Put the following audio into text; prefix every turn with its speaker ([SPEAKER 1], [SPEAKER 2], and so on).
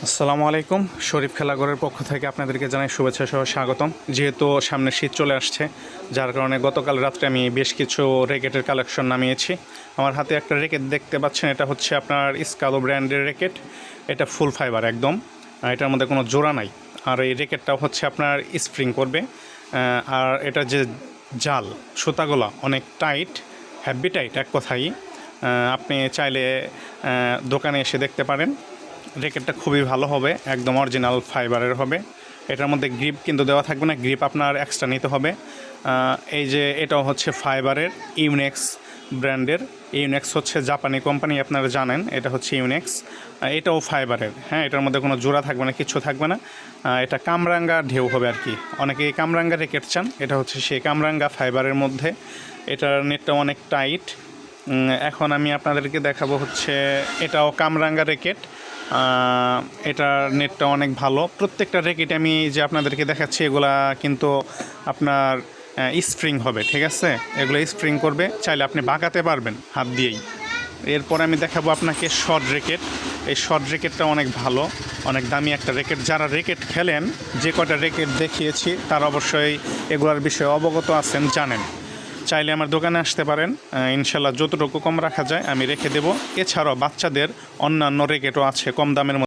[SPEAKER 1] আসসালামু আলাইকুম। শরীফ খেলাঘরের পক্ষ থেকে আপনাদেরকে জানাই শুভেচ্ছা সহ স্বাগতম। যেহেতু সামনে শীত চলে আসছে, যার কারণে গতকাল রাত্রে আমি বেশ কিছু র্যাকেটের কালেকশন নামিয়েছি। আমার হাতে একটা র্যাকেট দেখতে পাচ্ছেন, এটা হচ্ছে আপনার স্কালো ব্র্যান্ডের র্যাকেট। এটা ফুল ফাইবার একদম, এটার মধ্যে কোনো জোড়া নাই। আর এই র্যাকেটটাও হচ্ছে আপনার স্প্রিং করবে। আর এটা যে জাল সুতাগুলো অনেক টাইট, হ্যাভি টাইট এক কথাই। আপনি চাইলে দোকানে এসে দেখতে পারেন। র্যাকেটটা খুবই ভালো হবে, একদম অরিজিনাল ফাইবারের হবে। এটার মধ্যে গ্রিপ কিন্তু দেওয়া থাকবে না, গ্রিপ আপনার এক্সট্রা নিতে হবে। এই যে এটাও হচ্ছে ফাইবারের, ইউনেক্স ব্র্যান্ডের। ইউনেক্স হচ্ছে জাপানি কোম্পানি, আপনারা জানেন। এটা হচ্ছে ইউনেক্স, এটাও ফাইবারের। হ্যাঁ, এটার মধ্যে কোনো জোড়া থাকবে না, কিচ্ছু থাকবে না। এটা কামরাঙ্গা ঢেউ হবে আর কি। অনেকেই কামরাঙ্গা র্যাকেট চান, এটা হচ্ছে সেই কামরাঙ্গা ফাইবারের মধ্যে। এটার নেটটা অনেক টাইট। এখন আমি আপনাদেরকে দেখাবো হচ্ছে এটাও কামরাঙ্গা র্যাকেট। এটার নেটটা অনেক ভালো। প্রত্যেকটা র্যাকেট আমি যে আপনাদেরকে দেখাচ্ছি এগুলা কিন্তু আপনার স্প্রিং হবে, ঠিক আছে? এগুলো স্প্রিং করবে, চাইলে আপনি বাঁকাতে পারবেন হাত দিয়েই। এরপর আমি দেখাবো আপনাকে শর্ট র্যাকেট। এই শর্ট র্যাকেটটা অনেক ভালো, অনেক দামি একটা র্যাকেট। যারা র্যাকেট খেলেন, যে কটা র্যাকেট দেখিয়েছি তারা অবশ্যই এগুলোর বিষয়ে অবগত আছেন, জানেন। চাইলে আমার দোকানে আসতে পারেন, ইনশাল্লাহ যতটুকু কম রাখা যায় আমি রেখে দেব। এছাড়াও বাচ্চাদের অন্যান্য র্যাকেটও আছে কম দামের মধ্যে।